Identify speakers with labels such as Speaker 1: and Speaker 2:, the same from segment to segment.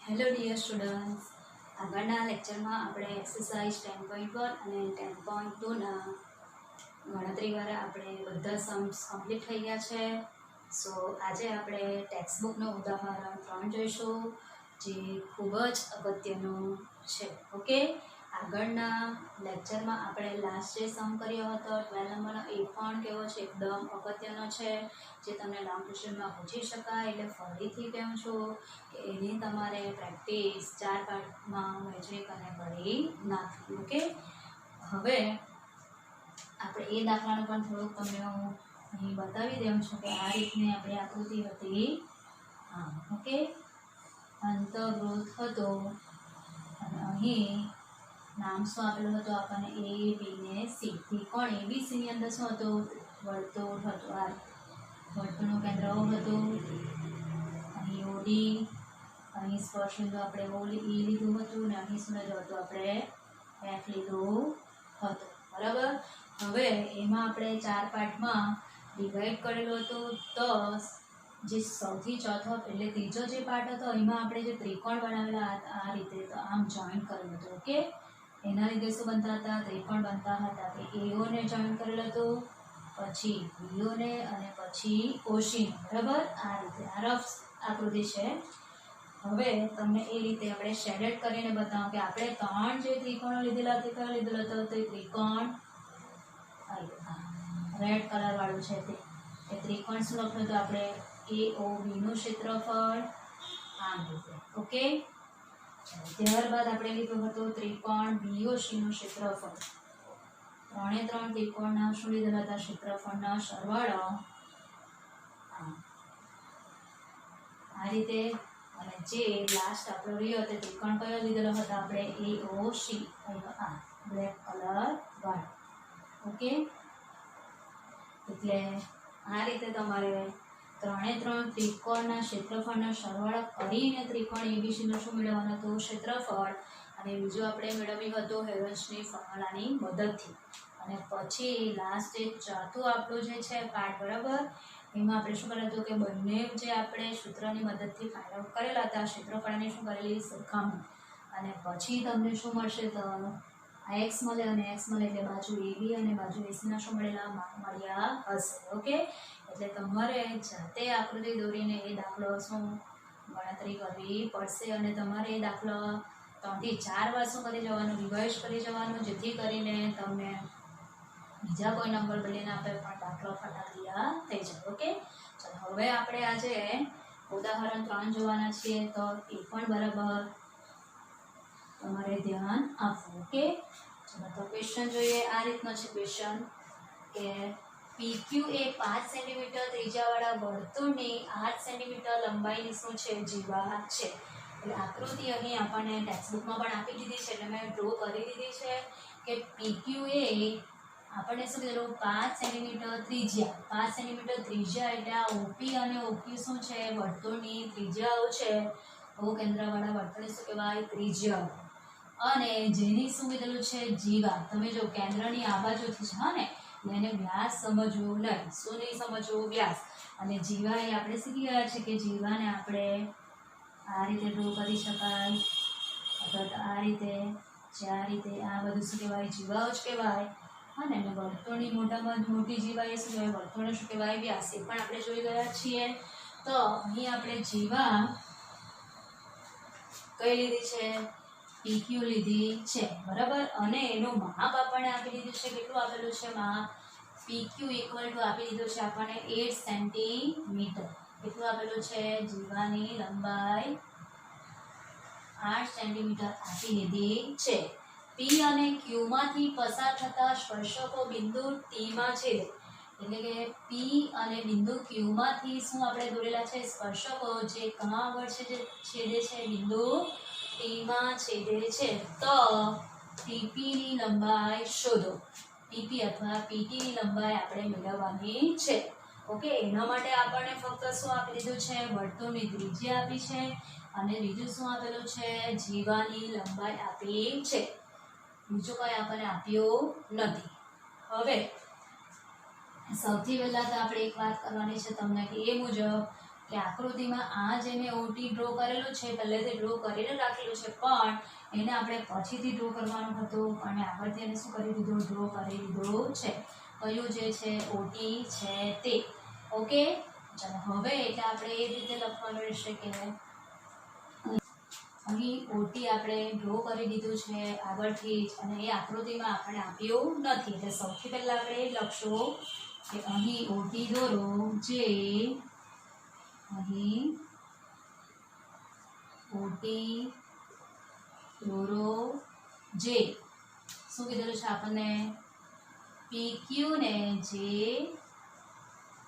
Speaker 1: Hello dear students, આગળના લેક્ચરમાં આપણે એક્સરસાઇઝ 10.1 અને 10.2ના ગણતરીવાળા આપણે બધા સમ્સ કમ્પ્લીટ થઈ ગયા છે. સો આજે આપણે ટેક્સ્ટ બુકનું ઉદાહરણ 3 જોઈશું, જે ખૂબ જ અગત્યનું છે. ઓકે, આગળના લેક્ચરમાં આપણે લાસ્ટ જે સમ કર્યો હતો 12 નંબરનો, એ પણ કેવો છે, એકદમ અગત્યનો છે, જે તમને લોંગ ક્વેશ્ચનમાં પૂછી શકાય. એટલે ફરીથી કહું છું કે એની તમારે પ્રેક્ટિસ 4 પાર્ટમાં વહેંચણી કરીને કરી નાખવી. ઓકે, હવે આપણે એ દાખલાનું પણ થોડુંક તમને હું અહીં બતાવી દઉં છું કે આ રીતની આપણી આકૃતિ હતી. હા, ઓકે, અંતર્વૃત્ત હતો અને અહીં નામ શું આપેલું હતું આપણને, A, B ને C. ત્રિકોણ ABC ની અંદર શું હતું, વર્તુળ હતું. આ વર્તુળનું કેન્દ્ર O હતું, અહીં OD, અહીં સ્પર્શ બિંદુ આપણે E લીધું હતું અને અહીં શું લીધું હતું, આપણે F લીધું હતું. બરાબર. હવે એમાં આપણે 4 પાર્ટમાં ડિવાઈડ કરેલું હતું. તો જે સૌથી ચોથો એટલે ત્રીજો જે પાર્ટ હતો, એમાં આપણે જે ત્રિકોણ બનાવેલા હતા આ રીતે, તો આમ જોઈન્ટ કરેલું હતું. ઓકે, એના લીધે શું બનતા હતા, ત્રિકોણ બનતા હતા. કે AO ને જોઈન્ટ કરેલું હતું, પછી BO ને, અને પછી OC ને. બરાબર, આ રીતે આ રફ આકૃતિ છે. હવે તમને એ રીતે આપણે શેડેડ કરીને બતાવો કે આપણે 3 જે ત્રિકોણો લીધેલા તે કયો લીધેલો હતો, તે ત્રિકોણ રેડ કલર વાળું છે તે ત્રિકોણ શું લખ્યું હતું આપણે, AOB નું ક્ષેત્રફળ આ રીતે. ઓકે, ત્યારબાદ આપણે લીધું હતું ત્રિકોણ BOC નું ક્ષેત્રફળ. 3 ત્રિકોણના શું લીધેલા હતા, ક્ષેત્રફળના સરવાળો આ રીતે. અને જે લાસ્ટ આપણો રહ્યો તે ત્રિકોણ કયો લીધેલો હતો આપણે, AOC, આ બ્લેક કલર વાળો. ઓકે, એટલે આ રીતે તમારે 3 ત્રિકોણના ક્ષેત્રફળનો સરવાળો કરીને ત્રિકોણ ABC નું શું મેળવવાનું હતું, ક્ષેત્રફળ. અને બીજું આપણે મેળવ્યું હતું હેરોલ્ડ્સની ફોર્મ્યુલાની મદદથી. અને પછી લાસ્ટ જે ચોથું આપણું જે છે પાર્ટ, બરાબર, એમાં આપણે શું કર્યું હતું કે બંને જે આપણે સૂત્રની મદદથી ફાઇન્ડ આઉટ કરેલા હતા ક્ષેત્રફળની શું કરેલી સરખામણી, અને પછી તમને શું મળશે, તો આ x મળે અને x મળે એટલે બાજુ AB અને બાજુ AC ના શું મળ્યા હશે. ઓકે, એટલે તમારે જાતે આકૃતિ દોરીને એ દાખલો શું ગણતરી કરવી પડશે. અને તમારે એ દાખલો 3 થી 4 વાર શું કરી જવાનું, રિવાઇઝ કરી જવાનું, જેથી કરીને તમને બીજા કોઈ નંબર બદલીને આપે પણ દાખલો ફટાકડિયા થઈ જાય. ઓકે, ચાલો હવે આપણે આજે ઉદાહરણ 3 જોવાના છીએ, તો એ પણ બરાબર તમારે ધ્યાન આપવું. ઓકે, ચાલો તો ક્વેશ્ચન જોઈએ. આ રીતનો છે ક્વેશ્ચન કે PQ એ 5 સેન્ટીમીટર ત્રિજ્યાવાળા વર્તુળની 8 સેન્ટીમીટર લંબાઈની શું છે, જીવા છે. એટલે આકૃતિ અહીં આપણને ટેક્સ્ટબુકમાં પણ આપી દીધી છે, એટલે મેં ડ્રો કરી દીધી છે કે PQ એ આપણને શું કીધું, 5 સેન્ટીમીટર ત્રિજ્યા. 5 સેન્ટીમીટર ત્રિજ્યા એટલે આ OP અને OQ શું છે, વર્તુળની ત્રિજ્યાઓ છે. ઓ કેન્દ્રવાળા વર્તુળને શું કહેવાય, ત્રિજ્યા. અને જેની શું કીધેલું છે, જીવા. તમે જો કેન્દ્રની આ બાજુથી છે, હા ને, એને વ્યાસ સમજવું નહીં. શું નહીં સમજવું, વ્યાસ. અને જીવા એ આપણે શીખી ગયા છે કે જીવાને આપણે આ રીતે ડ્રો કરી શકાય, અથવા તો આ રીતે, આ રીતે, આ બધું શું કહેવાય, જીવાઓ જ કહેવાય. હા ને, વર્તુળની મોટામાં મોટી જીવા એ શું કહેવાય, વર્તુળને શું કહેવાય, વ્યાસ. એ પણ આપણે જોઈ ગયા છીએ. તો અહીં આપણે જીવા કઈ લીધી છે, PQ લીધી છે. બરાબર, અને એનું માપ આપણને આપી દીધું છે. કેટલું આપેલું છે માપ, PQ ઇક્વલ ટુ આપી દીધું છે આપણને 8 સેન્ટીમીટર. કેટલું આપેલું છે, જીવાની લંબાઈ 8 સેન્ટીમીટર આપી દીધી છે. P અને Q માંથી પસાર થતા સ્પર્શકો બિંદુ T માં છેદે. એટલે કે P અને બિંદુ Q માંથી શું આપણે દોરેલા છે, સ્પર્શકો, જે કયા આગળ છે, જે છેદે છે, બિંદુ T માં છેદે છે. તો TP ની લંબાઈ શોધો. TP અથવા PT ની લંબાઈ આપણે મેળવવાની છે. ઓકે, એના માટે આપણને ફક્ત શું આપી દીધું છે, વર્તુળની ત્રિજ્યા આપી છે, અને બીજું શું આપેલું છે, જીવાની લંબાઈ આપી છે. બીજું કંઈ આપણને આપ્યું નથી. હવે સૌથી પહેલા તો આપણે એક વાત કરવાની છે તમને, કે એ મુજબ કે આકૃતિમાં આ જે મેં ઓટી ડ્રો કરેલું છે પહેલેથી ડ્રો કરીને રાખેલું છે પણ એને આપણે પછીથી ડ્રો કરવાનું હતું અને આગળથી એને શું કરી દીધું ડ્રો કરી દીધું છે કયું જે છે ઓટી છે તે ઓકે ચાલો હવે એટલે આપણે એ રીતે લખવાનું રહેશે કે અહીં ઓટી આપણે ડ્રો કરી દીધું છે આગળથી જ અને એ આકૃતિમાં આપણે આપ્યું નથી એટલે સૌથી પહેલાં આપણે એ લખશું કે અહીં ઓટી દોરો જે અહીં ઓટી દોરો જે શું કીધેલું છે આપણને PQ ને જે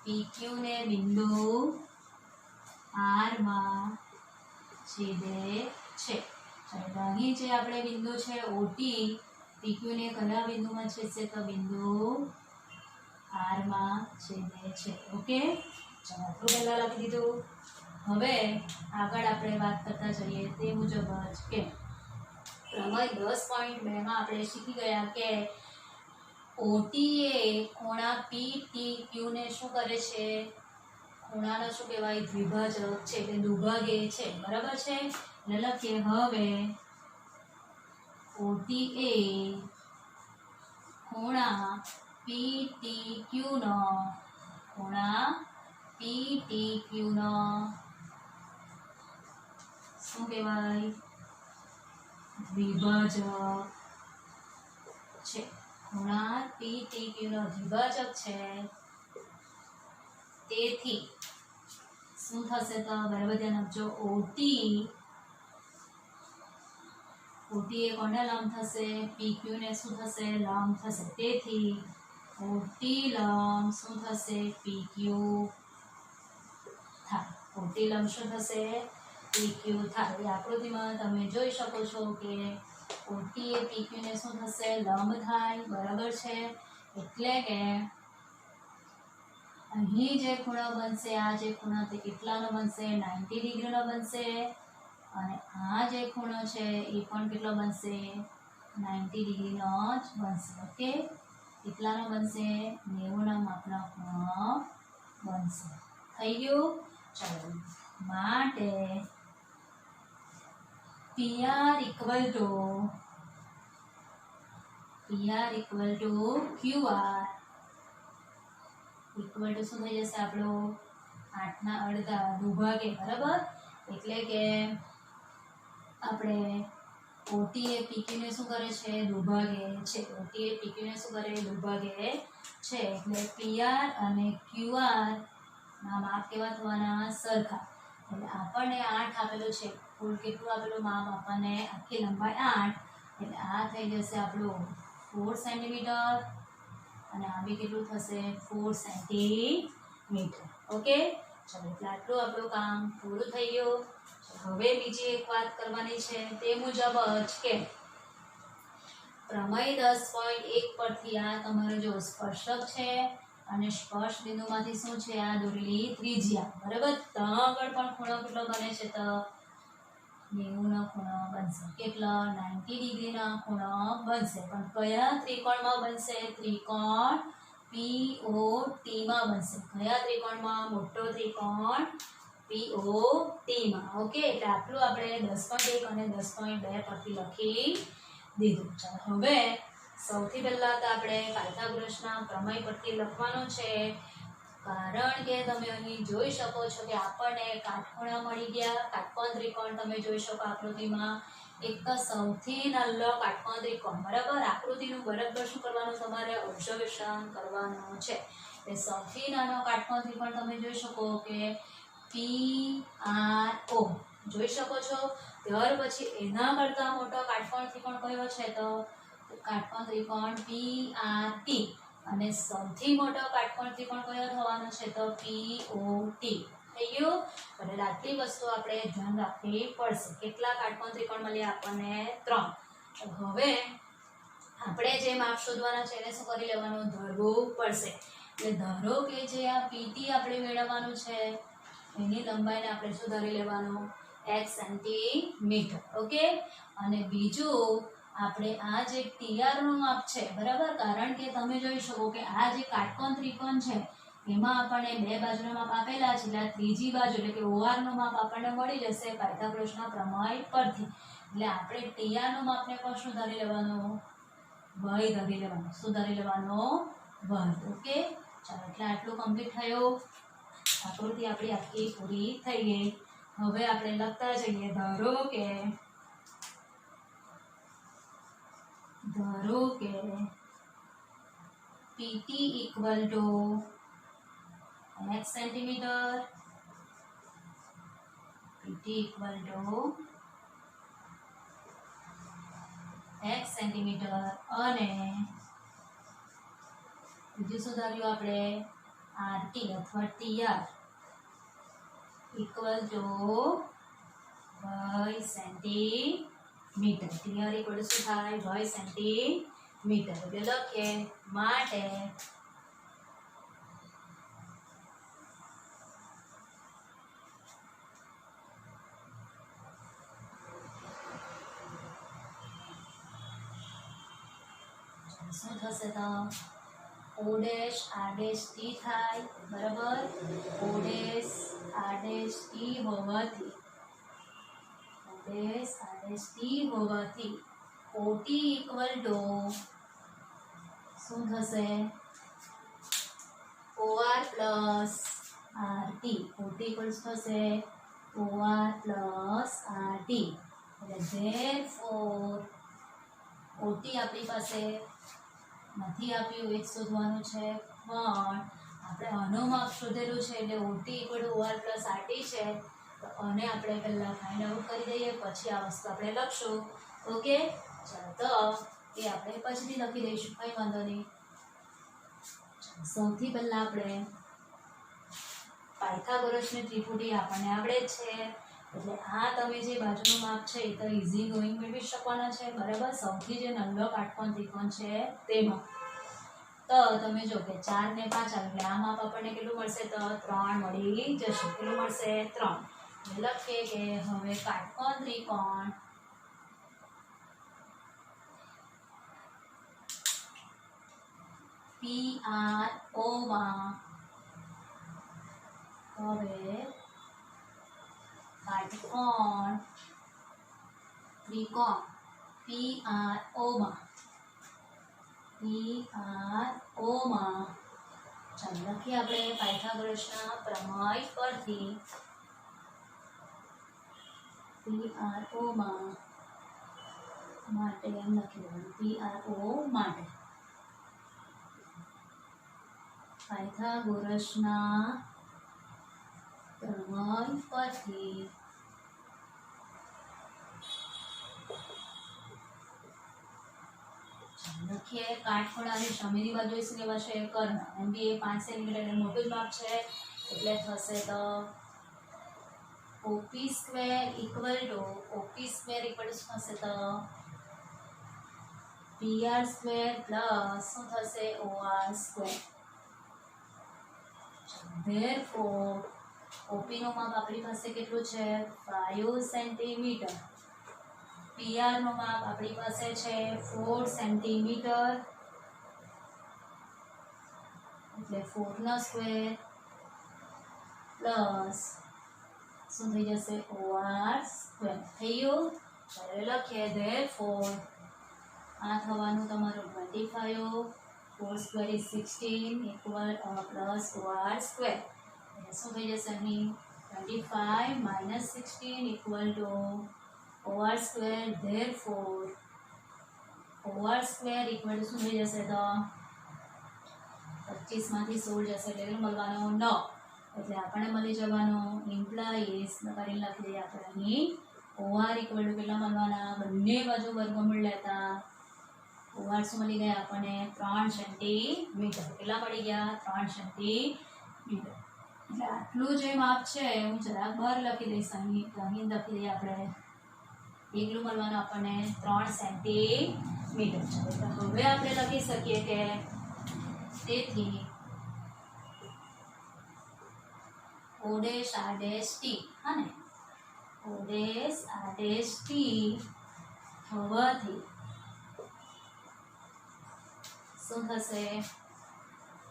Speaker 1: PQ ને બિંદુ R માં છેદે છે ચાલો અહીં જે આપણે બિંદુ છે ઓટી PQ ને કયા બિંદુમાં છેદશે તો બિંદુ R માં છેદે છે ઓકે ચાલો આટલું પહેલાં લખી દીધું હવે આગળ આપણે વાત કરતા જઈએ તે મુજબ જ કે પ્રમેય 10.2 માં આપણે શીખી ગયા કે ઓટી એ ખૂણા PTQ ને શું કરે છે ખૂણાનો શું કહેવાય દ્વિભાજક છે એટલે દુભાગે છે બરાબર છે એટલે લખીએ હવે ઓટી એ ખૂણા PTQ નો ખૂણા PTQ નો શું કહેવાય દ્વિભાજક છે ખૂણા PTQ નો દ્વિભાજક છે તેથી શું થશે તો બરાબર ધ્યાન આપજો ઓટી એ કોને લંબ થશે PQ ને શું થશે લંબ થશે તેથી ઓટી લંબ શું થશે PQ થાય ઓટી લંબ શું થશે PQ થાય એ આકૃતિમાં તમે જોઈ શકો છો કે ઓટી એ PQ ને શું થશે લંબ થાય બરાબર છે એટલે કે અહીં જે ખૂણો બનશે આ જે ખૂણો તે કેટલાનો બનશે 90 ડિગ્રીનો બનશે અને આ જે ખૂણો છે એ પણ કેટલો બનશે 90 ડિગ્રીનો જ બનશે ઓકે કેટલાનો બનશે 90 ના માપનો ખૂણો બનશે થઈ ગયું ચાલો માટે PR equal to QR equal to શું થઈ જશે આપણો 8/2 દુભાગે બરાબર એટલે કે આપણે ઓટી એ PQ ને શું કરે છે દુભાગે છે ઓટી એ PQ ને શું કરે દુભાગે છે એટલે PR અને QR ના માપ કેવા થવાના સરખા એટલે આપણને 8 આપેલું છે કુલ કેટલું આપેલું માપ આપણને આખી લંબાઈ 8 એટલે આ થઈ જશે આપણું 4 સેન્ટીમીટર અને આ બી કેટલું થશે 4 સેન્ટીમીટર ઓકે ચલો એટલે આટલું આપણું કામ પૂરું થઈ ગયું હવે બીજી એક વાત કરવાની છે તે મુજબ જ કે પ્રમેય 10.1 પરથી આ તમારો જો સ્પર્શક છે અને સ્પર્શ બિંદુમાંથી શું છે આ દોરેલી ત્રિજ્યા બરાબર તો આગળ પણ ખૂણો કેટલો બને છે તો 90 નો ખૂણો બનશે કેટલો 90 ડિગ્રીનો ખૂણો બનશે પણ કયા ત્રિકોણમાં બનશે ત્રિકોણ POT માં બનશે કયા ત્રિકોણમાં મોટો ત્રિકોણ POT માં ઓકે એટલે આટલું આપણે 10.1 અને 10.2 પરથી લખી દીધું ચાલો હવે સૌથી પહેલા તો આપણે પાયથાગોરસના પ્રમેય પરથી લખવાનું છે કારણ કે તમે અહીં જોઈ શકો છો કે આપણને કાટખૂણા મળી ગયા કાટકોણ ત્રિકોણ તમે જોઈ શકો આકૃતિમાં એક તો સૌથી નાનો કાટકોણ ત્રિકોણ બરાબર આકૃતિનું બરાબર શું કરવાનું તમારે ઓબ્ઝર્વેશન કરવાનું છે એ સૌથી નાનો કાટકોણ ત્રિકોણ તમે જોઈ શકો કે PRO જોઈ શકો છો ત્યાર પછી એના કરતાં મોટો કાટકોણ ત્રિકોણ કયો છે તો કાટકોણ ત્રિકોણ PRT અને સૌથી મોટો કાટકોણ ત્રિકોણ કયો થવાનો છે તો POT થઈ ગયું એટલે આટલી વસ્તુ આપણે ધ્યાન રાખવી પડશે કેટલા કાટકોણ ત્રિકોણ મળ્યા આપણને 3 હવે આપણે જે માપ શોધવાના છે એને શું કરી લેવાનું ધરવું પડશે એટલે ધારો કે જે આ PT આપણે મેળવવાનું છે એની લંબાઈને આપણે શું ધરી લેવાનું x સેન્ટીમીટર ઓકે અને બીજું આપણે આ જે TR નું માપ છે બરાબર કારણ કે તમે જોઈ શકો કે આ જે કાટકોણ ત્રિકોણ છે એમાં આપણને બે બાજુના માપ આપેલા છે એટલે ત્રીજી બાજુ એટલે કે OR નું માપ આપણને મળી જશે પાયથાગોરસના પ્રમેય પરથી. એટલે આપણે TR નું માપને પણ શું ધારી લેવાનું? y ધારી લેવાનું. શું ધારી લેવાનો? y. ઓકે, ચાલો એટલે આટલું કમ્પ્લીટ થયું. આકૃતિ આપણી આખી પૂરી થઈ ગઈ. હવે આપણે લખતા જઈએ. ધારો કે PT equal to x centimetre, PT equal to x centimetre અને બીજું શું ધાર્યું આપણે? RT અથવા TR equal to y centimetre. TR equal to શું થાય? y centimetre. એટલે લખીએ માટે શું થશે તો O dash R dash T થાય, બરાબર? O dash R dash T હોવાથી OT equal to શું થશે? OR plus RT. OT equals થશે OR plus RT. એટલે therefore OT આપણી પાસે નથી આપ્યું, એક શોધવાનું છે, પણ આપણે આનું માપ શોધેલું છે એટલે OT equal to OR plus RT છે. તો આને આપણે પહેલા ફાઇન્ડ આઉટ કરી દઈએ, પછી આ વસ્તુ આપણે લખશું. ઓકે, ચાલો તો એ આપણે પછીથી લખી દઈશું, કંઈ વાંધો નહીં. સૌથી પહેલા આપણે પાયથાગોરસની ત્રિપુટી આપણને આવડે જ છે એટલે આ તમે જે બાજુનું માપ છે એ તો ઇઝી ગોઈંગ મેળવી શકવાના છે, બરાબર? સૌથી જે નલ્લો કાટકોણ ત્રિકોણ છે તેમાં તો તમે જો કે 4 ને 5 આવે એટલે આ માપ આપણને કેટલું મળશે? તો 3 મળી જશે. કેટલું મળશે? 3. લખીએ કે હવે કાટકોણ ત્રિકોણ PRO માં હવે કાટકોણ ત્રિકોણ PRO માં ચાલો લખીએ આપણે પાયથાગોરસના પ્રમેય પરથી PRO માં માટે એમ લખી દેવાનું. PRO માટે પાયથાગોરસના પ્રમેય પરથી લખીએ કાટખૂણાની સામેની બાજુ શું કહેવાશે? કર્ણ. એમ કે 5 સેન્ટીમીટર એટલે મોટું જ માપ છે એટલે થશે તો OP સ્ક્વેર ઇક્વલ ટુ શું થશે? તો PR સ્ક્વેર પ્લસ શું થશે? OR square. Therefore OP નું માપ આપણી પાસે કેટલું છે? 5 સેન્ટીમીટર. PR નું માપ આપણી પાસે છે 4 સેન્ટીમીટર એટલે 4 નો સ્ક્વેર પ્લસ શું થઈ જશે? OR square. થયું? ત્યારે લખીએ therefore આ થવાનું તમારું 25, 4 square is 16 equal plus OR square. એટલે શું થઈ જશે અહીં? 25 minus 16 equal to OR square. therefore OR square equal two શું થઈ જશે? તો 25 માંથી 16 જશે એટલે કેટલું મળવાનું? 9. એટલે આપણને મળી જવાનું ઇમ્પ્લાઈઝ કરીને લખી દઈએ આપણે અહીં OR ઇક્વલ ટુ કેટલા મળવાના? બંને બાજુ વર્ગમૂળ લેતા OR શું મળી ગયા આપણને? 3 સેન્ટીમીટર. કેટલા મળી ગયા? 3 સેન્ટીમીટર. એટલે આટલું જે માપ છે હું જરાક બહાર લખી દઈશ, અહીં લખી દઈએ આપણે એટલું મળવાનું આપણને 3 સેન્ટીમીટર છે. તો હવે આપણે લખી શકીએ કે તેથી O dash R dash T, હા ને? O dash R dash T હોવાથી શું થશે?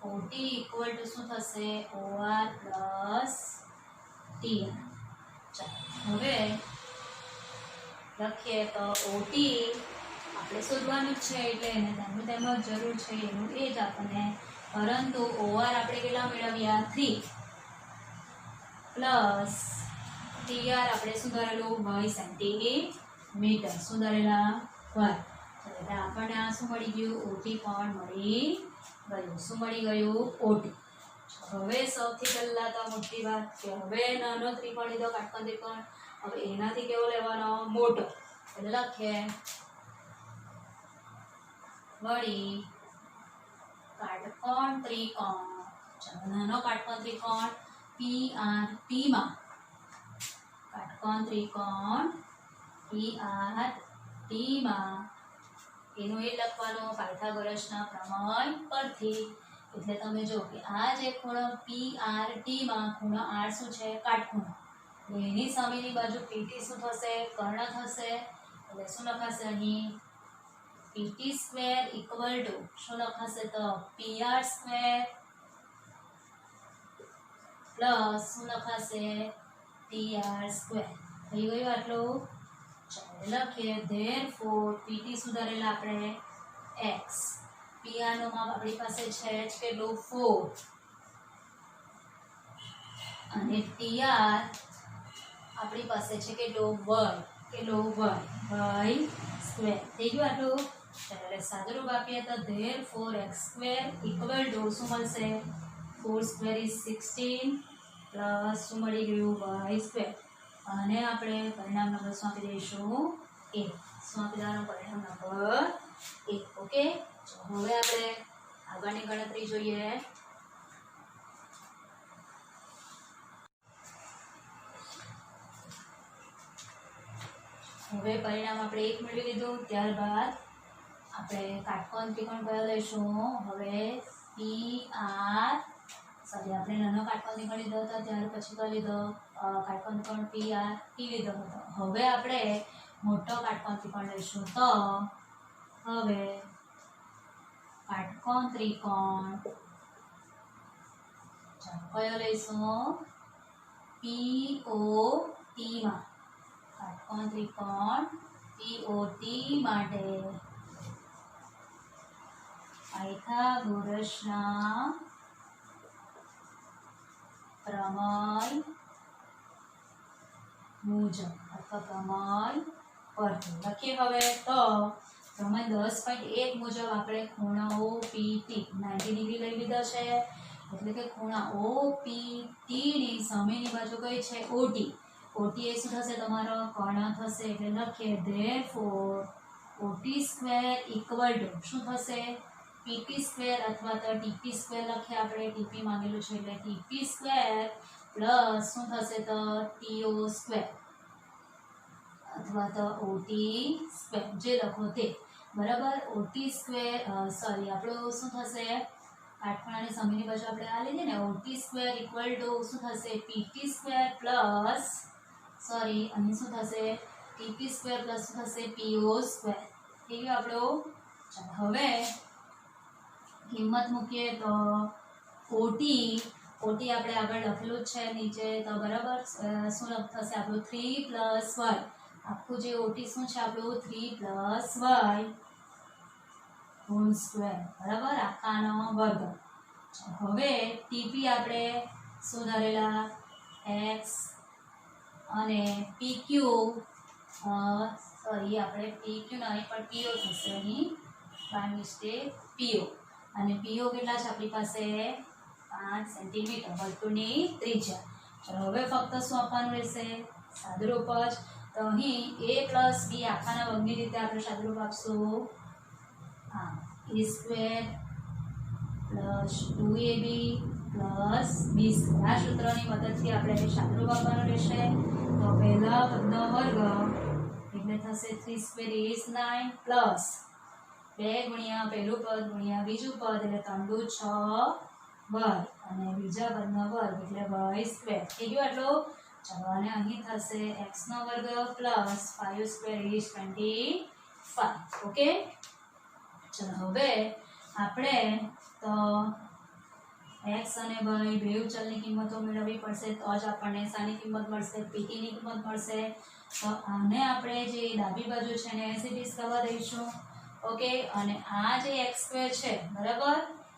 Speaker 1: ઓટી ઇક્વલ ટુ શું થશે ઓઆર પ્લસ ટીઆર. ચાલો હવે લખીએ તો ઓટી આપણે શોધવાનું જ છે એટલે એને તેનું તેમાં જરૂર છે એનું એ જ આપણને, પરંતુ ઓઆર આપણે કેટલા મેળવ્યા 3 પ્લસ ટીઆર આપણે શું ધરેલું y સેન્ટીમીટર, શું ધરેલા y. એટલે આપણને આ શું મળી ગયું ઓટી પણ મળી ગયું. શું મળી ગયું ઓટી. હવે સૌથી પહેલા તો મોટી વાત કે હવે નાનો ત્રિકોણ લીધો કાટકોણ ત્રિકોણ, હવે એનાથી કેવો લેવાનો મોટો, એટલે લખીએ વળી કાટકોણ ત્રિકોણ. ચાલો નાનો કાટકોણ ત્રિકોણ PRT માં, કાટકોણ ત્રિકોણ PRT માં એનું એ લખવાનું પાયથાગોરસના પ્રમેય પરથી. એટલે તમે જો કે આ જે ખૂણો PRT માં ખૂણો R શું છે કાટખૂણો, એની સામેની બાજુ PT શું થશે કર્ણ થશે. એટલે શું લખાશે અહીં PT સ્ક્વેર ઇક્વલ ટુ શું લખાશે તો PR સ્ક્વેર પ્લસ શું લખાશે TR સ્ક્વેર. થઈ ગયું આટલું. ચાલો લખીએ ધેરફોર PT સુધારેલા આપણે x, PR નું માપ આપણી પાસે છે જ કેટલું 4 અને TR આપણી પાસે છે કેટલું y સ્ક્વેર. થઈ ગયું આટલું. એટલે સાદુરૂપ આપીએ તો therefore x square equal two શું મળશે 4 સ્ક્વેર ઇઝ 16 પ્લસ શું મળી ગયું y સ્ક્વેર. અને આપણે પરિણામ નંબર શું આપી દઈશું 1. શું આપી દેવાનું પરિણામ નંબર 1. ઓકે. હવે આપણે આગળની ગણતરી જોઈએ. હવે પરિણામ આપણે 1 મેળવી લીધું. ત્યારબાદ આપણે કાટકોણ ત્રિકોણ કયો લઈશું. હવે આપણે નાનો કાટકોણ ત્રિકોણ લીધો હતો, ત્યાર પછી કયો લીધો કાટકોણ ત્રિકોણ PRT લીધો હતો. હવે આપણે મોટો કાટકોણ ત્રિકોણ લઈશું. તો હવે કાટકોણ ત્રિકોણ કયો લઈશું POT માં. કાટકોણ ત્રિકોણ POT માટે પાયથાગોરસના પ્રમેય મુજબ અથવા પ્રમેય પરથી લખીએ. હવે તો પ્રમેય 10.1 મુજબ આપણે ખૂણો OPT 90 ડિગ્રી લઈ લીધો છે. એટલે કે ખૂણા OPT ની સામેની બાજુ કઈ છે OT. OT એ શું થશે તમારો કર્ણ થશે. એટલે લખીએ therefore OT square equal two શું થશે PT સ્ક્વેર અથવા તો TP સ્ક્વેર લખીએ. આપણે TP માંગેલું છે એટલે TP સ્ક્વેર પ્લસ શું થશે તો TO સ્ક્વેર અથવા તો OT સ્ક્વેર, જે લખો તે બરાબર. OT સ્ક્વેર આપણું શું થશે કાટખૂણાની સામેની બાજુ આપણે આ લીધી ને OT સ્ક્વેર ઇક્વલ ટુ શું થશે PT સ્ક્વેર પ્લસ અહીં શું થશે TP સ્ક્વેર પ્લસ શું થશે PO સ્ક્વેર. થઈ ગયું આપણું. ચાલો હવે કિંમત મૂકીએ તો OT આપણે આગળ લખેલું જ છે નીચે તો બરાબર. શું થશે આપણું 3 પ્લસ y. આખું જે OT શું છે આપણું 3 પ્લસ y હોલ સ્ક્વેર બરાબર, આખાનો વર્ગ. હવે TP આપણે શું ધરેલા x અને PQ આપણે PQ નહીં પણ PO થશે અહીં બાય મિસ્ટેક PO. અને PO કેટલા છે આપણી પાસે 5 સેન્ટીમીટર વર્તુળની ત્રિજ્યા. ચલો હવે ફક્ત શું આપવાનું રહેશે સાદુરૂપ જ. તો અહીં a પ્લસ b આખાના વર્ગની રીતે આપણે સાદુરૂપ આપશું. a square plus 2ab plus b square. આ સૂત્રની મદદથી આપણે સાદુરૂપ આપવાનું રહેશે. તો પહેલા પદનો વર્ગ એટલે થશે 3 સ્ક્વેર ઇઝ 9 પ્લસ 2 ગુણ્યા પહેલું પદ ગુણ્યા બીજું પદ એટલે 3 દુ 6 વર્ગ અને બીજા પદનો વર્ગ એટલે y સ્ક્વેર. થઈ ગયું આટલું. ચલો અને અહીં થશે x નો વર્ગ પ્લસ 5 સ્ક્વેર ઇઝ 25. ઓકે. ચલો હવે આપણે તો x અને y બેવ ચલની કિંમતો મેળવવી પડશે તો જ આપણને શાની કિંમત મળશે, pt ની કિંમત મળશે. તો આને આપણે જે ડાબી બાજુ છે ને એઝ ઇટ ઇઝ કરવા દઈશું. ઓકે, અને આ જે x² છે બરાબર,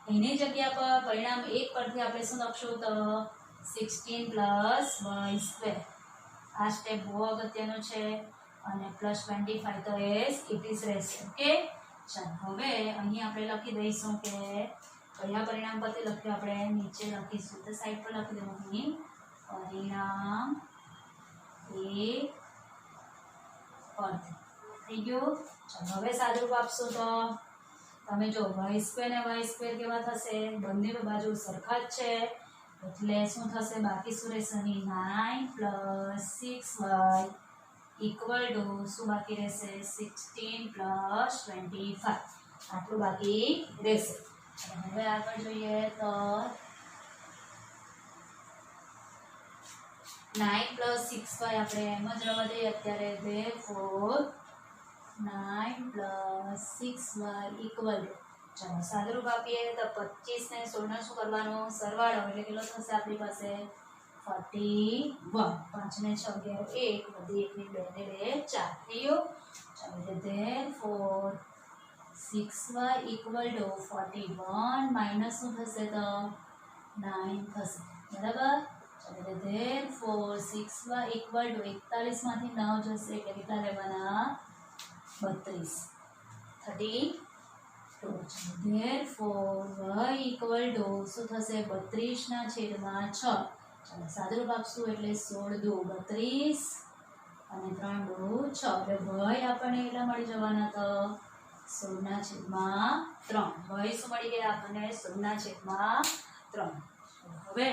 Speaker 1: એની જગ્યા પર પરિણામ 1 પરથી આપણે શું લખશું તો 16 + y². આ સ્ટેપ બહુ અગત્યનો છે અને +25 તો એઝ ઇટ ઇઝ રહેશે. ઓકે, ચાલો હવે અહીં આપણે લખી દઈશું કે કયા પરિણામ પરથી લખ્યું, આપણે નીચે લખીશું તો સાઈડ પર લખી દેવું અહીં પરિણામ 1 પરથી. થઈ ગયું. ચાલો હવે સાદુરૂપ આપશો તો તમે જો y² ને y² કેવા થશે, બંને બાજુ સરખા જ છે એટલે શું થશે, બાકી શું રહેશે અહીં 9 + 6y = શું બાકી રહેશે 16 + 25. આટલું બાકી રહેશે. હવે આગળ જોઈએ તો 9 + 6y આપણે એમ જ રવા દઈએ અત્યારે. therefore 9 + 6y = ચાલો સાદુરૂપ આપીએ તો 25 ને 16 ને શું કરવાનું, સરવાળો એટલે કેટલો થશે આપણી પાસે 41. 5 ને 6 11 1 + 1 ને 2 ને 2 4 થઈ ગયું. ચાલો therefore 6y = 41 માઇનસ શું થશે તો 9 થશે બરાબર. ચાલો therefore 6y = 41 માંથી 9 જશે એટલે કેટલા લેવાના 32. 32. therefore y = શું થશે 32/6. ચાલો સાદુરૂપ આપશું એટલે 16 × 2 = 32 અને 3 × 2 = 6. એટલે y આપણને કેટલા મળી જવાના તો 16/3. y શું મળી ગયા આપણને 16/3. હવે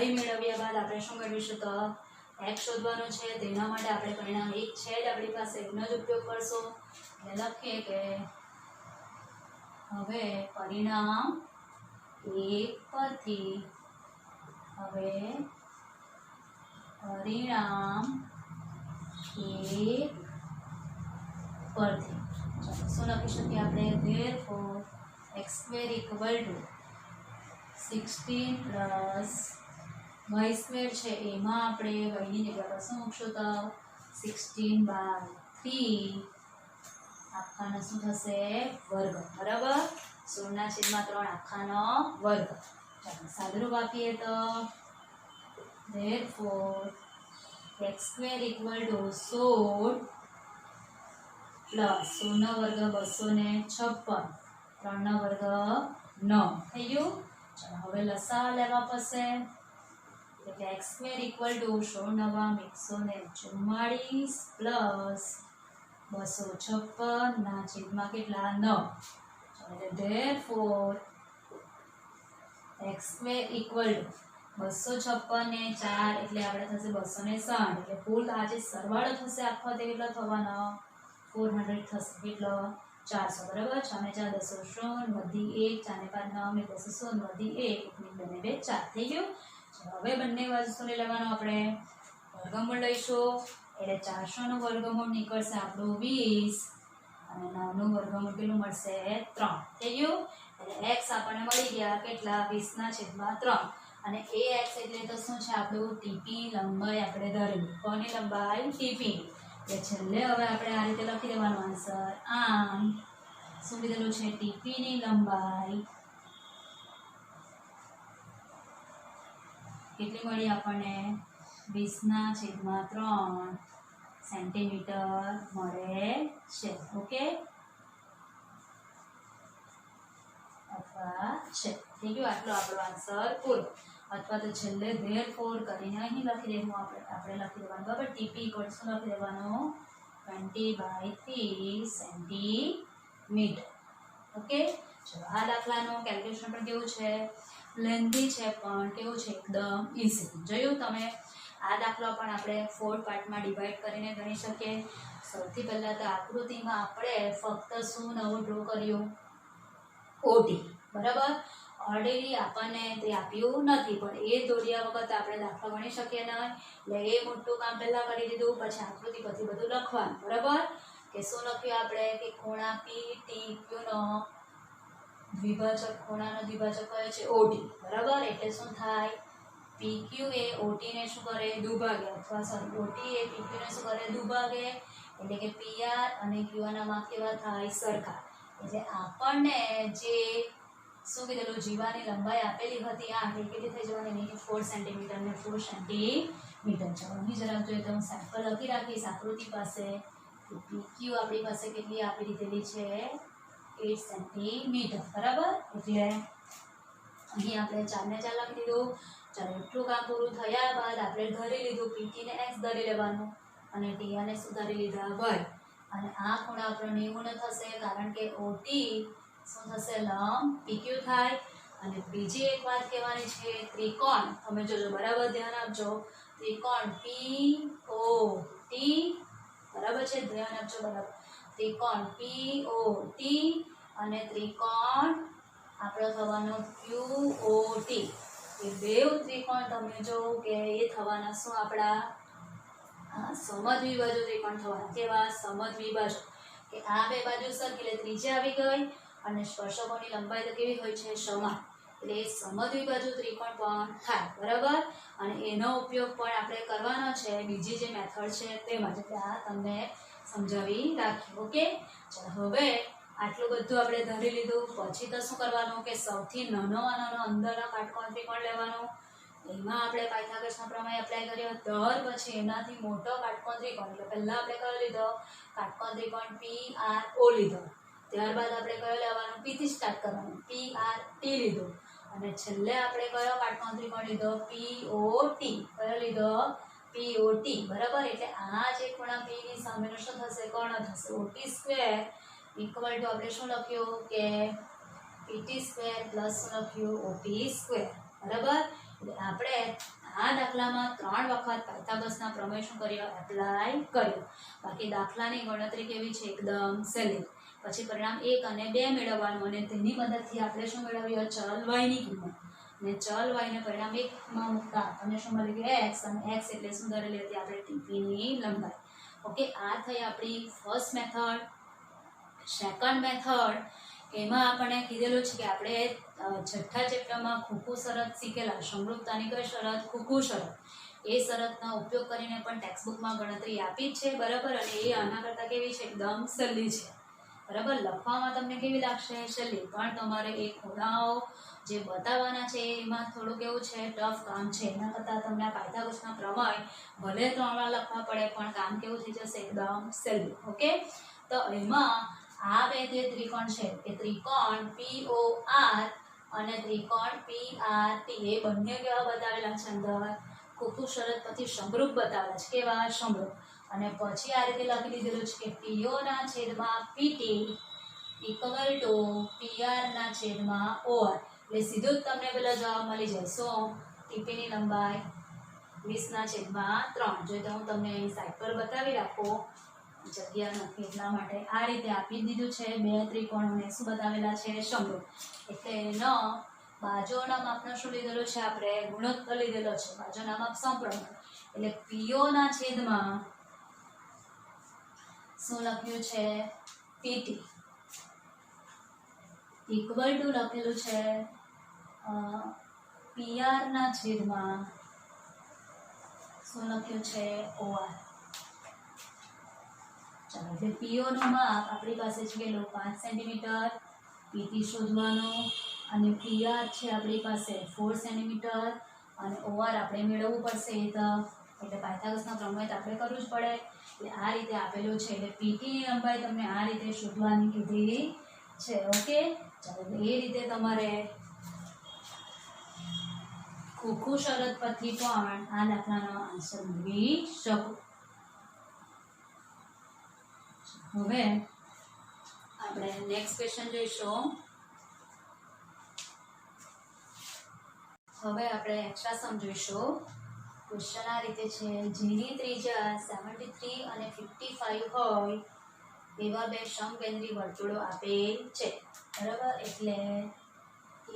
Speaker 1: y મેળવ્યા બાદ આપણે શું મેળવીશું તો x શોધવાનું છે. તેના માટે આપણે પરિણામ 1 છે જ આપણી પાસે, એનો જ ઉપયોગ કરશું. એટલે લખીએ કે હવે પરિણામ 1 પરથી હવે પરિણામ 1 પરથી ચાલો શું લખી શકીએ આપણે, therefore x² = 16 + y² છે એમાં આપણે y ની જગ્યા પર શું મૂકશું તો 16/3 આખાનો શું થશે વર્ગ બરાબર. 16/3 આખાનો વર્ગ. ચાલો સાદુરૂપ આપીએ તો therefore x² = 16 + 16 નો વર્ગ 256 3 નો વર્ગ 9 થઈ ગયું. ચાલો હવે લસા લેવા પડશે એટલે x² = 16 × 9 = 144 + 256 ના છેદમાં કેટલા 9. ચાલો therefore x² = 256 ને 4 એટલે આપણે થશે 260. એટલે કુલ આ જે સરવાળો થશે આખો તે કેટલો થવાનો 400 થશે. કેટલો 400 બરાબર. 6 ને 4 10 0 વધી 1 4 ને 5 9 ને 10 0 વધી 1 1 2 ને 2 4 થઈ ગયું. હવે બંને બાજુ શું લેવાનું આપણે વર્ગમૂળ લઈશું એટલે 400 નું વર્ગમૂળ નીકળશે આપણું 20 અને 9 નું વર્ગમૂળ કેટલું મળશે 3 થઈ ગયું. એટલે x આપણને મળી ગયા કેટલા 20/3 અને ax એટલે તો શું છે આપણું tp લંબાઈ આપણે ધરેલી. કોની લંબાઈ tp. એટલે છેલ્લે હવે આપણે આ રીતે લખી દેવાનો આન્સર. આમ શું કીધેલું છે tp ની લંબાઈ કેટલી મળી આપણને 20/3 સેન્ટીમીટર મળે છે. ઓકે અથવા છે. થઈ ગયું. આટલો આપણો આન્સર પૂરો. અથવા તો છેલ્લે therefore કરીને અહીં લખી દેવું આપણે લખી દેવાનું બરાબર. tp = શું લખી દેવાનું 20/3 સેન્ટીમીટર. ઓકે ચલો આ દાખલાનું કેલ્ક્યુલેશન પણ કેવું છે લેન્ધી છે પણ કેવું છે એકદમ ઈઝી. જોયું તમે. આ દાખલો પણ આપણે 4 પાર્ટમાં ડિવાઈડ કરીને ગણી શકીએ. સૌથી પહેલા તો આકૃતિમાં આપણે ફક્ત શું નવું ડ્રો કર્યું OD બરાબર. ઓલરેડી આપણને તે આપ્યું નથી પણ એ દોર્યા વખત આપણે દાખલો ગણી શકીએ નહીં એટલે એ મોટું કામ પહેલા કરી દીધું પછી આકૃતિ પછી બધું લખવાનું બરાબર. કે શું લખ્યું આપણે કે ખૂણા PTQ નો દ્વિભાજક, ખૂણાનો દ્વિભાજક કયો છે OD, બરાબર. એટલે શું થાય PQ એ OT ને શું કરે દુભાગે, અથવા સોરી OT એ PQ ને શું કરે દુભાગે, એટલે કે PR અને QR ના માપ કેવા થાય સરખા. એટલે આપણને જે શું કીધેલું જીવાની લંબાઈ આપેલી હતી 8 એ કેટલી થઈ જવાની નહીં 4 સેન્ટીમીટર ને 4 સેન્ટીમીટર. ચાલો અહીં જરાક જોઈએ તો હું સેમ્પલ લખી રાખીશ આકૃતિ પાસે. PQ આપણી પાસે કેટલી આપી દીધેલી છે 8 સેન્ટીમીટર, બરાબર. એટલે અહીં આપણે 4 ને 4 લખી દીધું. ચાલો એટલું કામ પૂરું થયા બાદ આપણે ધરી લીધું PT ને x ધરી લેવાનું અને TR ને શું ધરી લીધા y, અને આ ખૂણા આપણો 90 થશે કારણ કે OT શું થશે લંબ PQ થાય. અને બીજી એક વાત કહેવાની છે, ત્રિકોણ તમે જોજો બરાબર ધ્યાન આપજો, ત્રિકોણ POT બરાબર છે, ધ્યાન આપજો બરાબર. ત્રિકોણ POT અને ત્રિકોણ આપણો થવાનો QOT, એ બેવ ત્રિકોણ તમે જો કે એ થવાના શું આપણા સમદ્વિબાજુ ત્રિકોણ થવાના. કેવા સમદ્વિબાજુ, કે આ બે બાજુ સરખી એટલે ત્રિજ્યા આવી ગઈ અને સ્પર્શકોની લંબાઈ તો કેવી હોય છે સમાન, એટલે એ સમદ્વિબાજુ ત્રિકોણ પણ થાય, બરાબર. અને એનો ઉપયોગ પણ આપણે કરવાનો છે બીજી જે મેથડ છે તેમાં, એટલે આ તમને સમજાવી રાખી. ઓકે, ચાલો હવે આટલું બધું આપણે ધરી લીધું. પછી તો શું કરવાનું કે સૌથી નાનો અંદરનો કાટકોણ ત્રિકોણ લેવાનો, એમાં આપણે પાયથાગોરસનો પ્રમેય એપ્લાય કર્યો. ત્યાર પછી એનાથી મોટો કાટકોણ ત્રિકોણ, એટલે પહેલા આપણે કયો લીધો કાટકોણ ત્રિકોણ PRO લીધો. ત્યારબાદ આપણે કયો લેવાનો P થી સ્ટાર્ટ કરવાનું PRT લીધો, અને છેલ્લે આપણે કયો કાટકોણ ત્રિકોણ લીધો POT. કયો લીધો POT, બરાબર. એટલે આ જે ખૂણા P ની સામેનો શું થશે કર્ણ થશે. OT સ્ક્વેર ઇક્વલ ટુ આપણે શું લખ્યું કે PT સ્ક્વેર પ્લસ શું લખ્યું OT સ્ક્વેર, બરાબર. એટલે આપણે આ દાખલામાં 3 વખત પાયથાગોરસના પ્રમેય શું કર્યો એપ્લાય કર્યો. બાકી દાખલાની ગણતરી કેવી છે એકદમ સહેલી. પછી પરિણામ 1 અને 2 મેળવવાનું, અને તેની મદદથી આપણે શું મેળવ્યું ચલ y ની કિંમત, અને ચલ y ને પરિણામ 1 માં મૂકતા આપણને શું મળી ગયું x, અને x એટલે શું ધરેલી હતી આપણે TP ની લંબાઈ. ઓકે, આ થઈ આપણી ફર્સ્ટ મેથડ. સેકન્ડ મેથડ, એમાં આપણને કીધેલું છે કે આપણે છઠ્ઠા ચેપ્ટરમાં ખોખું શરત શીખેલા, સમરૂપતાની કઈ શરત ખોખું શરત, એ શરતનો ઉપયોગ કરીને પણ ટેક્સ્ટબુકમાં ગણતરી આપી જ છે, બરાબર. અને એ આના કરતાં કેવી છે એકદમ સહેલી છે, બરાબર. લખવામાં તમને કેવી લાગશે સહેલી, પણ તમારે એ ખૂણાઓ જે બતાવવાના છે એમાં થોડુંક એવું છે ટફ કામ છે. એના કરતાં તમને આ પાયથાગોરસના પ્રમેય ભલે 3 વાર લખવા પડે પણ કામ કેવું થઈ જશે એકદમ સહેલું. ઓકે, તો એમાં આ બે જે ત્રિકોણ છે કે ત્રિકોણ POR અને ત્રિકોણ PRT, એ બંને કેવા બતાવેલા છે અંદર ખોખું શરત પછી સમરૂપ બતાવેલા છે. કેવા સમરૂપ. અને પછી આ રીતે લખી દીધેલું છે કે PO ના છેદમાં PT ઇક્વલ ટુ PR ના છેદમાં OR. એટલે સીધું જ તમને પેલા જવાબ મળી જાય. શું TP ની લંબાઈ 20/3. જો તો હું તમને અહીં સાઈડ પર બતાવી રાખું, જગ્યા નથી એટલા માટે આ રીતે આપી દીધું છે. બે ત્રિકોણોને શું બતાવેલા છે સમરૂપ, એટલે એનો બાજુઓના માપનો શું લીધેલો છે આપણે ગુણોત્તર લીધેલો છે, બાજુના માપ સમપ્રમાણ. એટલે PO ના છેદમાં શું લખ્યું છે PT ઇક્વલ ટુ લખેલું છે PR ના છેદમાં શું લખ્યું છે OR. ચાલો, એટલે PO નું માપ આપણી પાસે છે કેટલું 5 સેન્ટીમીટર, PT શોધવાનું, અને PR છે આપણી પાસે 4 સેન્ટીમીટર, અને OR આપણે મેળવવું પડશે એ તો, એટલે પાયથાગોરસના પ્રમેય તો આપણે કરવું જ પડે. એટલે આ રીતે આપેલું છે. એટલે PT ની લંબાઈ તમને આ રીતે શોધવાની કીધી છે. ઓકે, ચાલો, એ રીતે તમારે ખોખું શરત પરથી પણ આ દાખલાનો આન્સર મેળવી શકો. હવે આપણે નેક્સ્ટ ક્વેશ્ચન જોઈશું. હવે આપણે એક્સ્ટ્રા સમ જોઈશું. ક્વેશ્ચન આ રીતે છે, જેની ત્રિજ્યા 73 અને 55 હોય એવા બે સમકેન્દ્રી વર્તુળો આપેલ છે, બરાબર. એટલે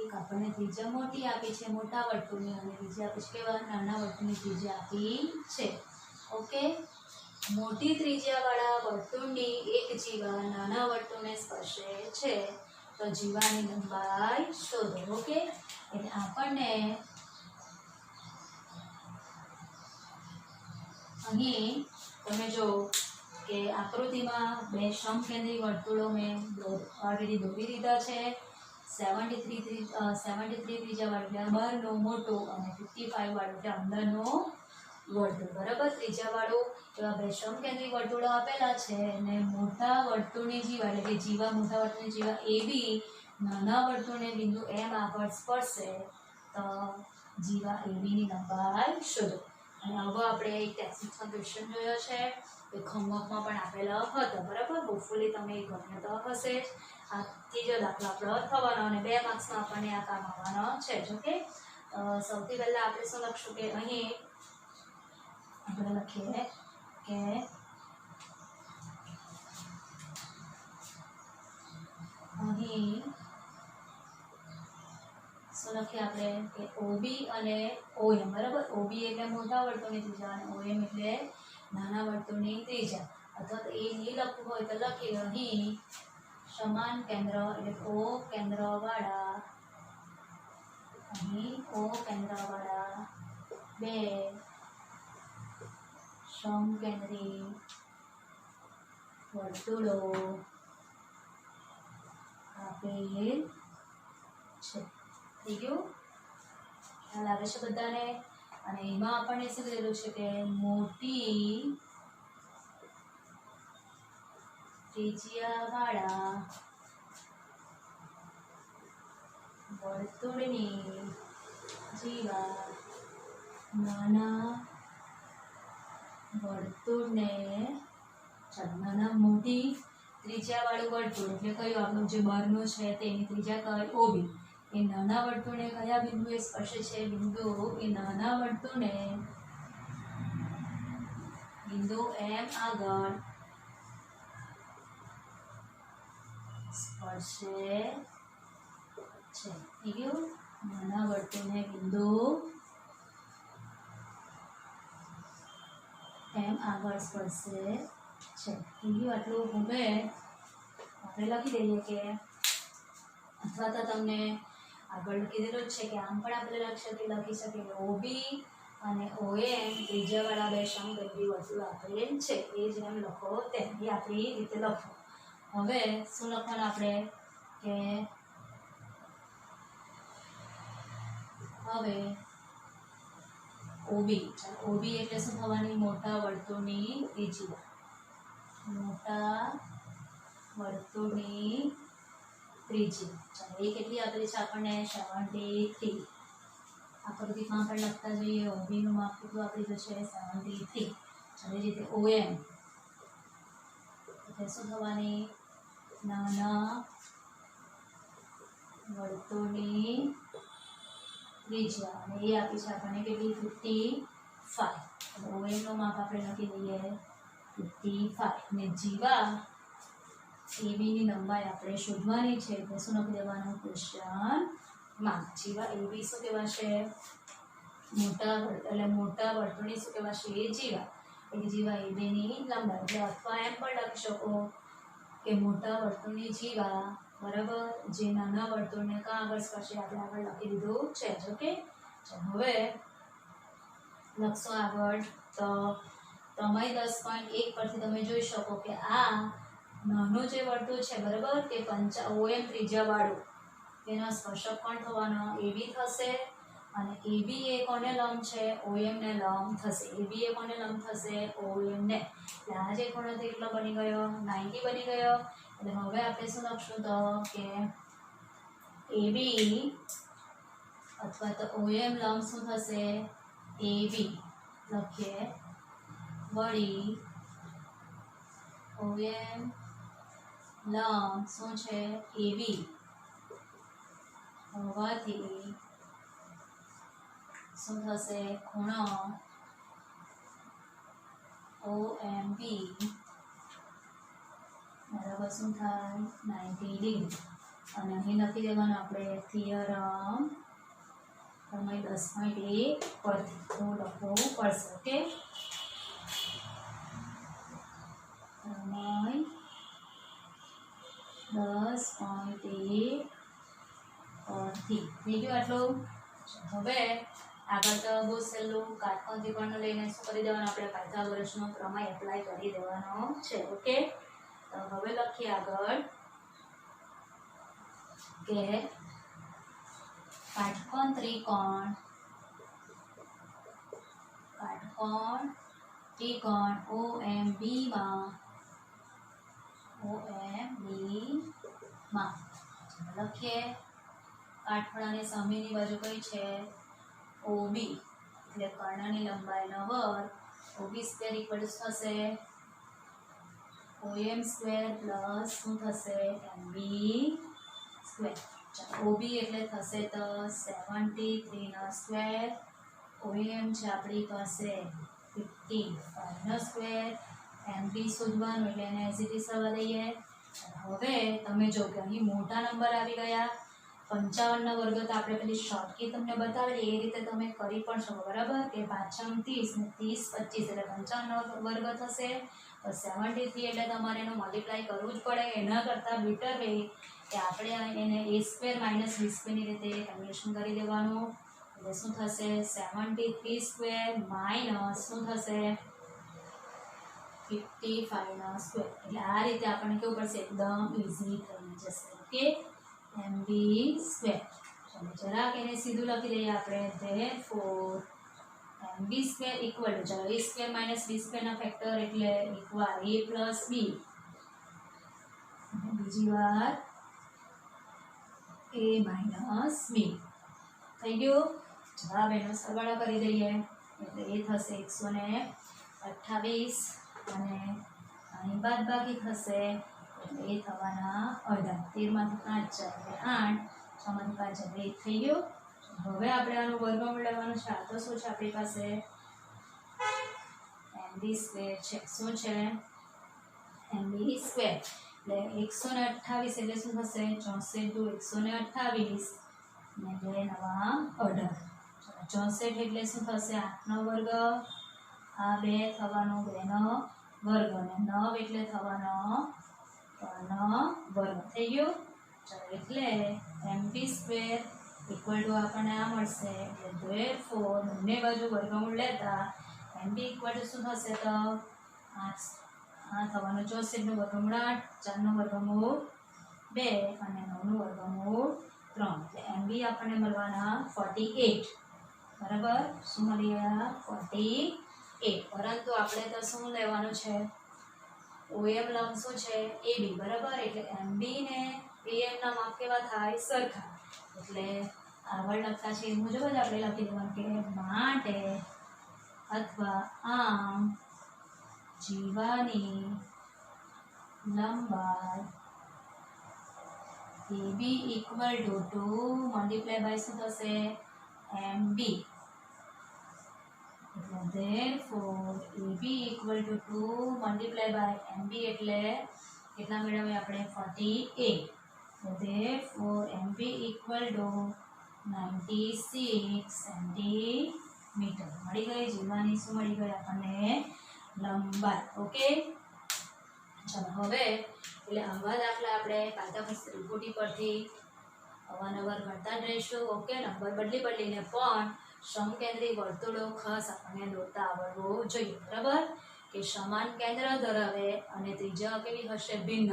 Speaker 1: એક આપણને ત્રિજ્યા મોટી આપી છે મોટા વર્તુળની, અને બીજી આપી છે કેવા નાના વર્તુળની ત્રિજ્યા આપી છે. ઓકે, મોટી ત્રિજ્યાવાળા વર્તુળની એક જીવા નાના વર્તુળને સ્પર્શે છે તો જીવાની લંબાઈ શોધો. ઓકે, એટલે આપણને અહીં તમે જો કે આકૃતિમાં બે સમકેન્દ્રી વર્તુળો મેં ઓલરેડી દોરી દીધા છે. 73 ત્રિજ્યાવાળું એટલે બહારનું મોટું અને 55 વાળું એટલે અંદરનો વર્તુળ. બરાબર, ત્રિજ્યાવાળું એવા બે સમકેન્દ્રી વર્તુળો આપેલા છે અને મોટા વર્તુળની જીવા એટલે કે જીવા મોટા વર્તુળની જીવા એ બી નાના વર્તુળને બિંદુ એમ આગળ સ્પર્શે તો જીવા એ બીની લંબાઈ શોધો. અને હવે આપણે એક ટેક્સ્ટબુકમાં ક્વેશ્ચન જોયો છે એ હોમવર્કમાં પણ આપેલો હતો. બરાબર, હોપફુલી તમે એ ગમ્યો તો હશે. આ ત્રીજો દાખલો આપણો થવાનો અને 2 માર્ક્સમાં આપણને આ કામ આવવાનો છે. ઓકે, સૌથી પહેલા આપણે શું લખશું કે અહીં આપણે લખીએ કે અહીં શું લખીએ આપણે કે OB અને OM. બરાબર, OB એટલે મોટા વર્તુળની ત્રિજ્યા અને OM એટલે નાના વર્તુળની ત્રિજ્યા. અથવા તો એ નહીં લખવું હોય તો લખીએ અહીં સમાન કેન્દ્ર એટલે O કેન્દ્રવાળા અહીં O કેન્દ્રવાળા બે સમકેન્દ્રી વર્તુળો આપેલ છે. થઈ ગયું? ખ્યાલ આવે છે બધાને? અને એમાં આપણને શું કીધેલું છે કે મોટી ત્રિજ્યાવાળા વર્તુળની જીવા નાના વર્તુળને નાના મોટી ત્રિજ્યાવાળું વર્તુળ એટલે કયું આપણું જે બહારનું છે તેની ત્રિજ્યા કહેવાય OB. એ નાના વર્તુળને કયા બિંદુએ સ્પર્શે છે? બિંદુ એ નાના વર્તુળને બિંદુ M આગળ સ્પર્શે છે. થઈ ગયું? નાના વર્તુળને બિંદુ M આગળ સ્પર્શે છે. થઈ ગયું? આટલું હવે આપણે લખી દઈએ કે અથવા તો તમને આગળ લખી દીધું છે કે આમ પણ આપણે લખી શકીએ OB અને OM ત્રિજ્યાવાળા બે સમકેન્દ્રી વર્તુળ આપેલ છે. એ જેમ લખો તેમ એ આપણી રીતે લખો. હવે શું લખવાનું આપણે કે હવે OB એટલે શું થવાની? મોટા વર્તુળની ત્રિજ્યા. મોટા વર્તુળની ત્રિજ્યા. ચાલો, એ કેટલી આપેલી છે આપણને? 73. આકૃતિમાં પણ લખતા જઈએ. OB નું માપ કેટલું આપેલું છે? 73. આવી રીતે OM એટલે શું થવાની? નાના વર્તુળની ત્રિજ્યા અને એ આપી છે આપણને કેટલી? 55. OM નું માપ આપણે લખી દઈએ 55 અને જીવા AB ની લંબાઈ આપણે શોધવાની છે. એટલે શું લખી દેવાનું? Question mark. જીવા AB શું કહેવાશે? મોટા વર્તુળની શું કહેવાશે? એ જીવા. એટલે જીવા AB ની લંબાઈ. એટલે અથવા એમ પણ લખી શકો કે મોટા વર્તુળની જીવા બરાબર જે નાના વર્તુળને કાં આગળ સ્પર્શે આપણે આગળ લખી દીધું છે. ઓકે, હવે લખશો આગળ તો તમારી 10.1 પરથી તમે જોઈ શકો કે આ નાનું જે વર્તુળ છે બરાબર કે OM ત્રિજ્યાવાળું તેનો સ્પર્શક કોણ થવાનો? AB થશે. અને AB એ કોને લંબ છે? OM ને લંબ થશે. AB એ કોને લંબ થશે? OM ને. એટલે આ જે ખૂણો કેટલો બની ગયો? 90 બની ગયો. એટલે હવે આપણે શું લખશું તો કે AB અથવા તો OM લંબ શું થશે? AB લખીએ. વળી OM લંબ શું છે? AB હોવાથી શું થશે? ખૂણો OMB બરાબર શું થાય? 90 ડિગ્રી. અને અહીં લખી દેવાનું આપણે થિયરમ તમારી 10.1 પરથી તો લખવું પડશે. ઓકે, થઈ ગયું આટલું. હવે આગળ તો બહુ સહેલું કાટકોણ ત્રિકોણને લઈને શું કરી દેવાનું આપણે પાયથાગોરસનો પ્રમેય એપ્લાય કરી દેવાનો છે. ઓકે, તો હવે લખીએ આગળ કે કાટકોણ ત્રિકોણ OMB માં લખીએ કાટખૂણાની સામેની બાજુ કઈ છે OB એટલે કર્ણની લંબાઈનો વર્ગ OB સ્ક્વેર ઇક્વલ થશે OM સ્ક્વેર પ્લસ શું થશે MB સ્ક્વેર. OB એટલે થશે તો 73 નો સ્ક્વેર, OM છે આપણી પાસે 55 નો સ્ક્વેર, MB શોધવાનું એટલે એને એઝ ઇટ ઇઝ થવા દઈએ. હવે તમે જો કે અહીં મોટા નંબર આવી ગયા 55 નો વર્ગ તો આપણે પેલી શોર્ટકી તમને બતાવેલી એ રીતે તમે કરી પણ શકો બરાબર કે 5 30 ને 30 25 એટલે 55 નો વર્ગ થશે. તો 73 એટલે તમારે એનું મલ્ટીપ્લાય કરવું જ પડે. એના કરતાં બેટર રહે કે આપણે એને a સ્ક્વેર માઇનસ b સ્ક્વેરની રીતે કેલ્ક્યુલેશન કરી દેવાનું. એટલે શું થશે 73 સ્ક્વેર માઇનસ શું થશે 55 નો સ્ક્વેર. એટલે આ રીતે આપણને કેવું પડશે એકદમ ઇઝી થઈ જશે. Okay, MB square. ચલો જરાક એને સીધું લખી દઈએ આપણે therefore MB square equal to ચલો a સ્ક્વેર માઇનસ b સ્ક્વેરના ફેક્ટર એટલે ઇક્વલ a પ્લસ b બીજી વાર a માઇનસ b થઈ ગયું. જવાબ એનો સરવાળો કરી દઈએ એટલે એ થશે 128 અને અહીં બાદબાકી થશે એટલે એ થવાના 18. 13 માંથી 5 જાય એટલે 8, 6 માંથી 5 જાય 1 થઈ ગયું. હવે આપણે આનું વર્ગમૂળ લેવાનું છે. આ તો શું છે આપણી પાસે MB સ્ક્વેર છે. શું છે MB સ્ક્વેર એટલે 128 એટલે શું થશે 64 દુ 128 ને 2 નવા 18. 64 એટલે શું થશે 8 નો વર્ગ, આ 2 થવાનો 2 નો વર્ગ અને 9 એટલે થવાનો 3 નો વર્ગ થઈ ગયું. ચલો એટલે MB સ્ક્વેર ઇક્વલ ટુ આપણને આ મળશે એટલે therefore બંને બાજુ વર્ગમૂળ લેતા MB ઇક્વલ ટુ શું થશે તો 8 આ થવાનું 64 નું વર્ગમૂળ 8, 4 નું વર્ગમૂળ 2 અને 9 નું વર્ગમૂળ 3 એટલે MB આપણને મળવાના 48 બરાબર. શું મળી ગયા 48. પરંતુ આપણે તો શું લેવાનું છે OM લંબ શું છે AB બરાબર. એટલે MB ને AM ના માપ કેવા થાય સરખા. એટલે આગળ લખતા છે એ મુજબ જ આપણે લખી દેવાનું કે માટે અથવા આમ જીવાની લંબાઈ AB equal to multiply by શું થશે MB. એટલે therefore AB equal to 2 multiply by MB એટલે કેટલા મેળવીએ આપણે 48. So therefore MB equal to 96 centimetre મળી ગઈ. જીવાની શું મળી ગઈ આપણને લંબાઈ. ઓકે, ચાલો હવે એટલે આવા દાખલા આપણે પાયથાગોરસ ત્રિપુટી પરથી અવારનવાર ગણતા જ રહીશું. ઓકે, નંબર બદલીને પણ સમકેન્દ્રી વર્તુળો ખાસ આપણને દોરતા આવડવું જોઈએ બરાબર. કે સમાન કેન્દ્ર ધરાવે અને ત્રિજ્યા કેવી હશે ભિન્ન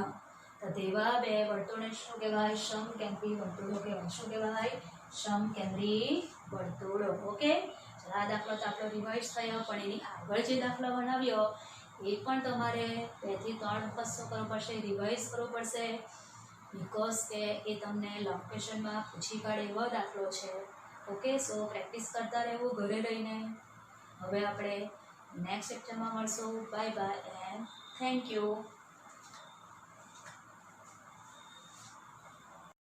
Speaker 1: તો તેવા બે વર્તુળને શું કહેવાય સમકેન્દ્રી વર્તુળો કહેવાય. શું કહેવાય સમકેન્દ્રી વર્તુળો. ઓકે, આ દાખલો તો આપણો રિવાઇઝ થયો પણ એની આગળ જે દાખલો બનાવ્યો એ પણ તમારે 2 થી 3 વખત શું કરવું પડશે રિવાઇઝ કરવું પડશે. બીકોઝ કે એ તમને લોંગ ક્વેશ્ચનમાં પૂછી કાઢે એવો દાખલો છે. ઓકે, સો પ્રેક્ટિસ કરતા રહેવું ઘરે રહીને. હવે આપણે નેક્સ્ટ લેક્ચરમાં મળશું. Bye bye and thank you.